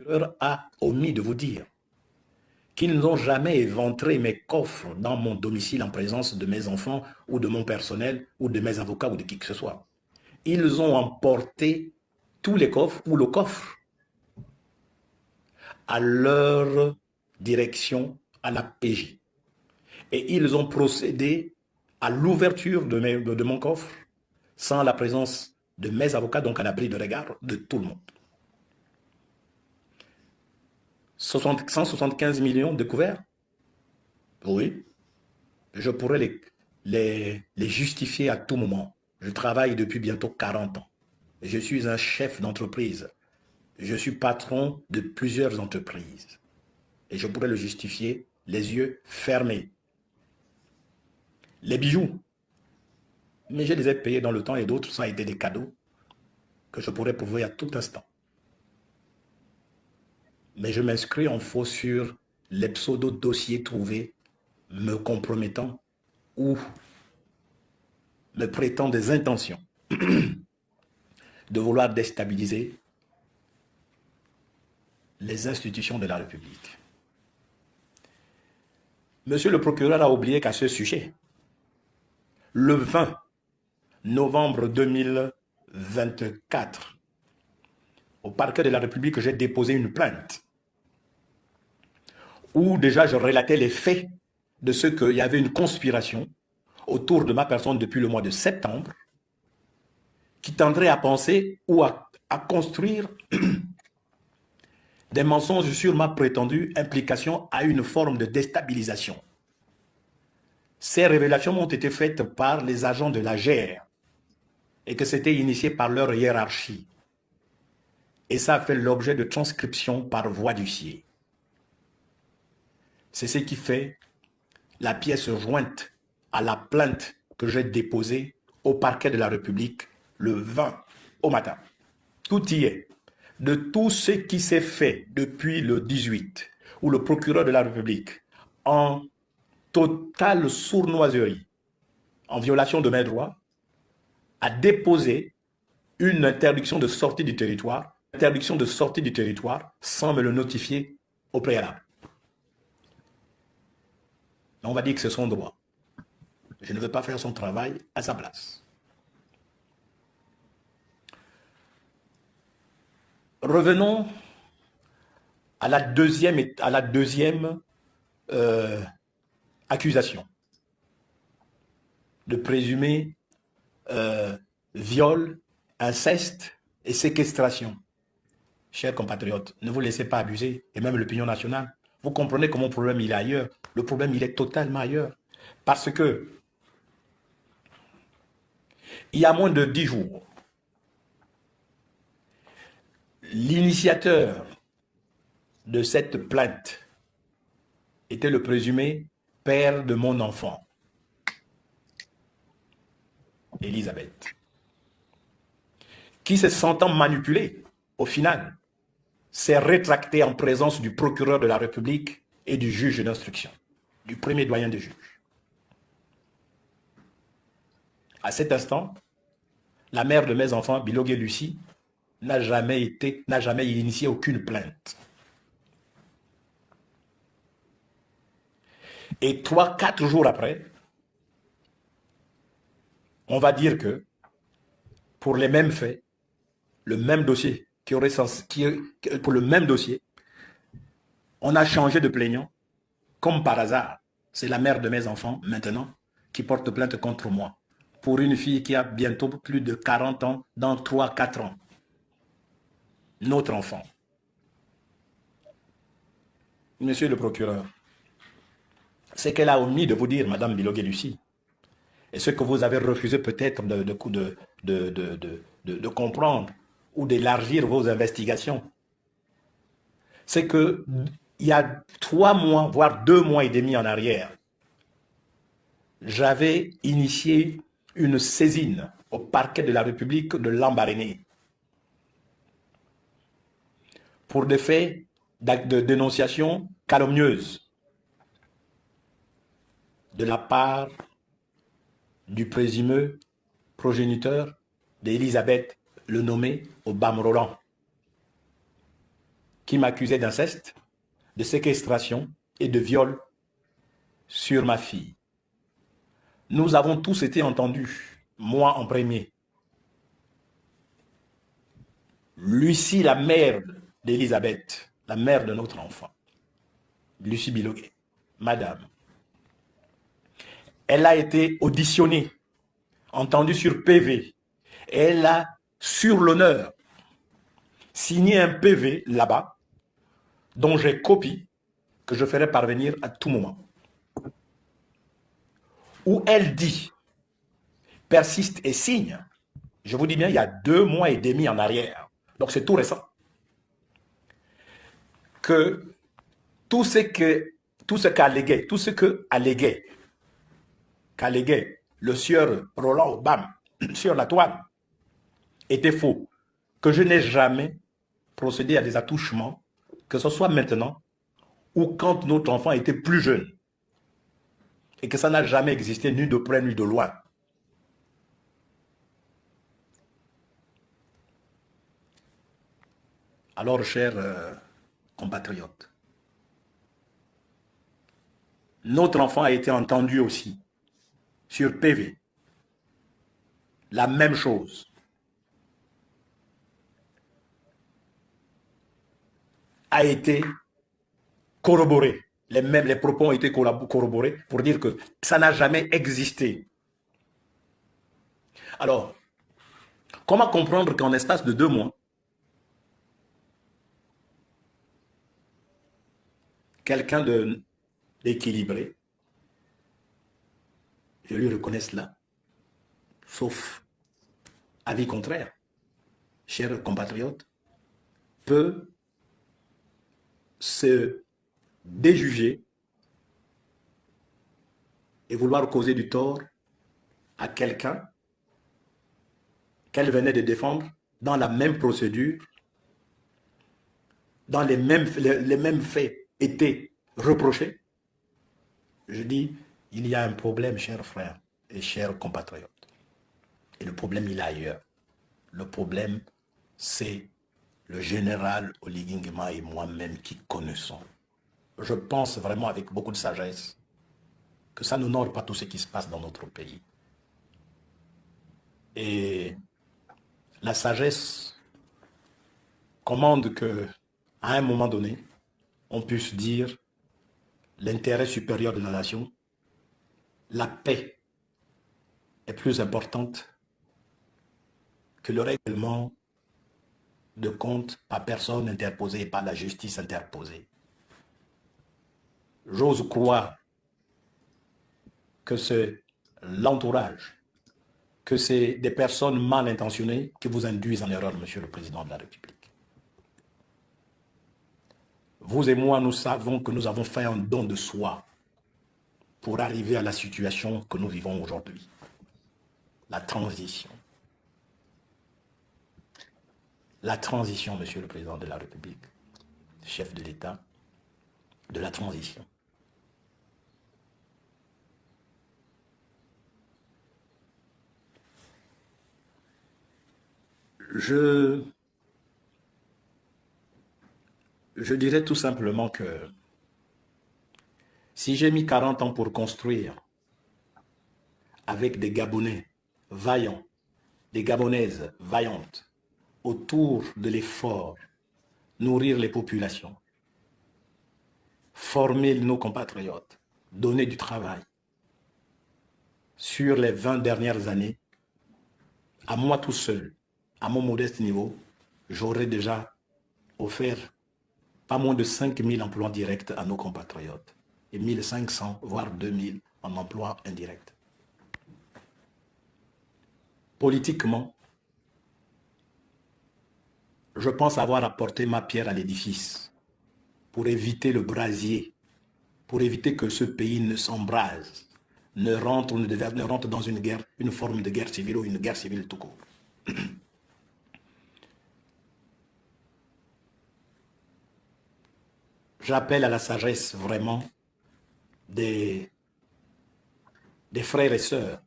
procureur a omis de vous dire qu'ils n'ont jamais éventré mes coffres dans mon domicile en présence de mes enfants ou de mon personnel ou de mes avocats ou de qui que ce soit. Ils ont emporté tous les coffres ou le coffre à leur direction à la PJ. Et ils ont procédé à l'ouverture de mon coffre sans la présence de mes avocats, donc à l'abri de regard de tout le monde. 175 millions découverts? Oui, je pourrais les justifier à tout moment. Je travaille depuis bientôt 40 ans. Je suis un chef d'entreprise. Je suis patron de plusieurs entreprises. Et je pourrais le justifier les yeux fermés. Les bijoux, mais je les ai payés dans le temps et d'autres, ça a été des cadeaux que je pourrais prouver à tout instant. Mais je m'inscris en faux sur les pseudo-dossiers trouvés me compromettant ou me prêtant des intentions de vouloir déstabiliser les institutions de la République. Monsieur le procureur a oublié qu'à ce sujet, le 20 novembre 2024, au parquet de la République, j'ai déposé une plainte où déjà je relatais les faits de ce qu'il y avait une conspiration autour de ma personne depuis le mois de septembre qui tendrait à penser ou à construire des mensonges sur ma prétendue implication à une forme de déstabilisation. Ces révélations ont été faites par les agents de la GR et que c'était initié par leur hiérarchie. Et ça a fait l'objet de transcription par voie d'huissier. C'est ce qui fait la pièce jointe à la plainte que j'ai déposée au parquet de la République le 20 au matin. Tout y est. De tout ce qui s'est fait depuis le 18, où le procureur de la République, en totale sournoiserie, en violation de mes droits, a déposé une interdiction de sortie du territoire, sans me le notifier au préalable. On va dire que c'est son droit. Je ne veux pas faire son travail à sa place. Revenons à la deuxième accusation de présumé viol, inceste et séquestration. Chers compatriotes, ne vous laissez pas abuser, et même l'opinion nationale. Vous comprenez que mon problème il est ailleurs. Le problème il est totalement ailleurs. Parce que il y a moins de 10 jours, l'initiateur de cette plainte était le présumé père de mon enfant, Elisabeth, qui se sentant manipulé, au final, s'est rétracté en présence du procureur de la République et du juge d'instruction, du premier doyen des juges. À cet instant, la mère de mes enfants, Bilogué Lucie, n'a jamais initié aucune plainte. Et 3-4 jours après, on va dire que pour les mêmes faits, le même dossier, pour le même dossier, on a changé de plaignant, comme par hasard. C'est la mère de mes enfants, maintenant, qui porte plainte contre moi, pour une fille qui a bientôt plus de 40 ans, dans 3-4 ans. Notre enfant. Monsieur le procureur, c'est qu'elle a omis de vous dire, Madame Bilogué Lucie, et ce que vous avez refusé peut-être de comprendre ou d'élargir vos investigations, c'est que il y a 3 mois, voire 2 mois et demi en arrière, j'avais initié une saisine au parquet de la République de Lambaréné pour des faits de dénonciation calomnieuse de la part du présumé progéniteur d'Elisabeth, le nommé Obama Roland, qui m'accusait d'inceste, de séquestration et de viol sur ma fille. Nous avons tous été entendus, moi en premier. Lucie, la mère d'Elisabeth, la mère de notre enfant, Lucie Biloguet, madame, elle a été auditionnée, entendue sur PV. Elle a, sur l'honneur, signé un PV là-bas, dont j'ai copie, que je ferai parvenir à tout moment, où elle dit, persiste et signe, je vous dis bien, il y a 2 mois et demi en arrière, donc c'est tout récent, que tout ce qu'alléguait le sieur Roland Obama sur la toile était faux, que je n'ai jamais procédé à des attouchements, que ce soit maintenant ou quand notre enfant était plus jeune, et que ça n'a jamais existé ni de près ni de loin. Alors, chers compatriotes, notre enfant a été entendu aussi sur PV. La même chose. A été corroboré. Les propos ont été corroborés pour dire que ça n'a jamais existé. Alors, comment comprendre qu'en espace de 2 mois, quelqu'un d'équilibré, je lui reconnais cela, sauf avis contraire, chers compatriotes, peut se déjuger et vouloir causer du tort à quelqu'un qu'elle venait de défendre dans la même procédure, dans les mêmes faits étaient reprochés. Je dis, il y a un problème, chers frères et chers compatriotes. Et le problème, il est ailleurs. Le problème, c'est le général Oligui Nguema et moi-même qui connaissons. Je pense vraiment avec beaucoup de sagesse que ça n'honore pas tout ce qui se passe dans notre pays. Et la sagesse commande que, à un moment donné, on puisse dire l'intérêt supérieur de la nation, la paix est plus importante que le règlement de compte par personne interposée et par la justice interposée. J'ose croire que c'est l'entourage, que c'est des personnes mal intentionnées qui vous induisent en erreur, Monsieur le Président de la République. Vous et moi, nous savons que nous avons fait un don de soi pour arriver à la situation que nous vivons aujourd'hui. La transition. La transition, Monsieur le Président de la République, chef de l'État, de la transition. Je dirais tout simplement que si j'ai mis 40 ans pour construire avec des Gabonais vaillants, des Gabonaises vaillantes, autour de l'effort, nourrir les populations, former nos compatriotes, donner du travail. Sur les 20 dernières années, à moi tout seul, à mon modeste niveau, j'aurais déjà offert pas moins de 5000 emplois directs à nos compatriotes et 1500, voire 2000 en emplois indirects. Politiquement, je pense avoir apporté ma pierre à l'édifice pour éviter le brasier, pour éviter que ce pays ne s'embrase, ne rentre dans une guerre, une forme de guerre civile ou une guerre civile tout court. J'appelle à la sagesse vraiment des frères et sœurs.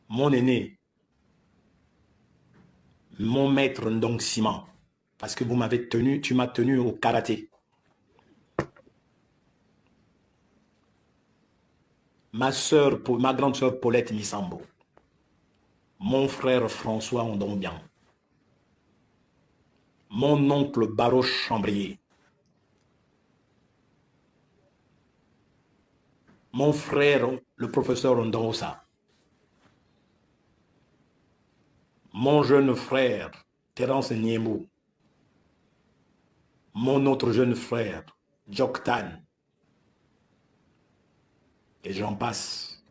Mon aîné, mon maître Ndong Simon, parce que tu m'as tenu au karaté. Ma grande sœur Paulette Missambo, mon frère François Ondombian, mon oncle Baro Chambrier, mon frère le professeur Ondongosa, mon jeune frère Terence Niemou, mon autre jeune frère Joktan, et j'en passe,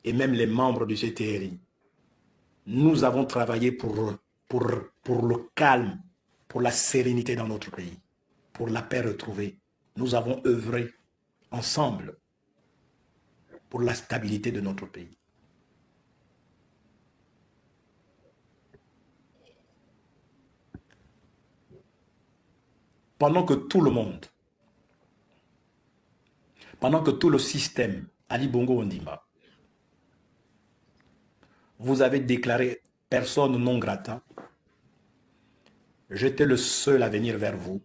et même les membres du CTRI. Nous avons travaillé pour le calme, pour la sérénité dans notre pays, pour la paix retrouvée. Nous avons œuvré ensemble pour la stabilité de notre pays. Pendant que tout le monde, pendant que tout le système, Ali Bongo Ondimba, vous avez déclaré personne non grata, j'étais le seul à venir vers vous,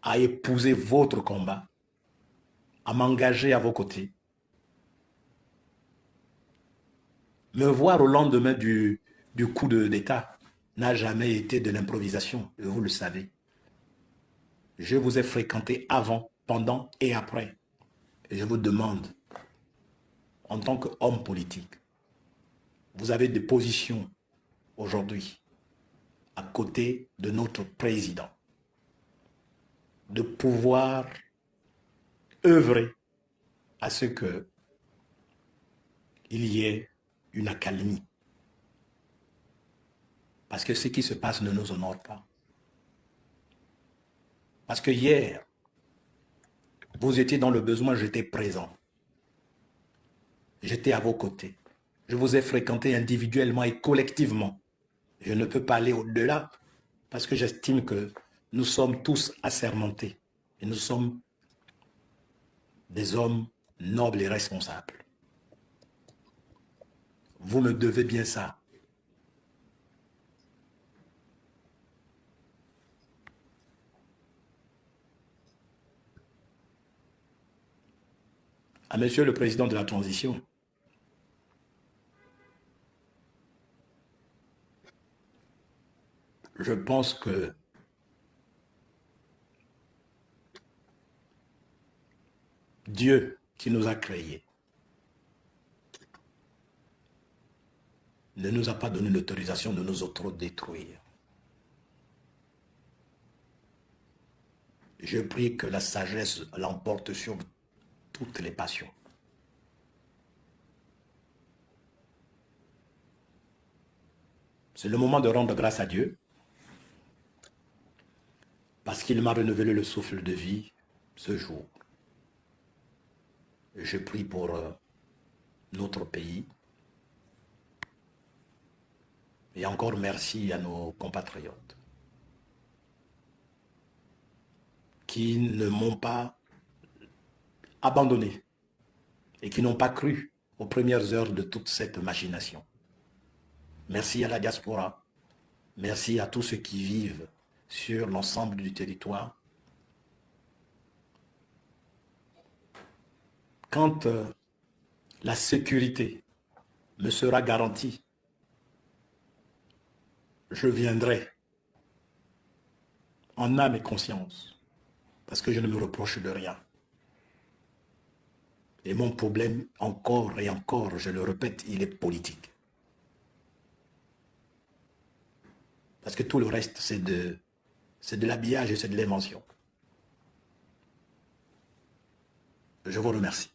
à épouser votre combat, à m'engager à vos côtés. Me voir au lendemain du coup d'État n'a jamais été de l'improvisation, vous le savez. Je vous ai fréquenté avant, pendant et après. Et je vous demande, en tant qu'homme politique, vous avez des positions aujourd'hui à côté de notre président, de pouvoir œuvrer à ce qu'il y ait une accalmie. Parce que ce qui se passe ne nous honore pas. Parce que hier, vous étiez dans le besoin, j'étais présent. J'étais à vos côtés. Je vous ai fréquenté individuellement et collectivement. Je ne peux pas aller au-delà parce que j'estime que nous sommes tous assermentés et nous sommes des hommes nobles et responsables. Vous me devez bien ça. À Monsieur le Président de la Transition, je pense que Dieu qui nous a créés ne nous a pas donné l'autorisation de nous autodétruire. Je prie que la sagesse l'emporte sur toutes les passions. C'est le moment de rendre grâce à Dieu parce qu'il m'a renouvelé le souffle de vie ce jour. Je prie pour notre pays. Et encore merci à nos compatriotes qui ne m'ont pas abandonné et qui n'ont pas cru aux premières heures de toute cette machination. Merci à la diaspora. Merci à tous ceux qui vivent sur l'ensemble du territoire. Quand la sécurité me sera garantie, je viendrai en âme et conscience, parce que je ne me reproche de rien. Et mon problème, encore et encore, je le répète, il est politique. Parce que tout le reste, c'est de l'habillage et c'est de l'invention. Je vous remercie.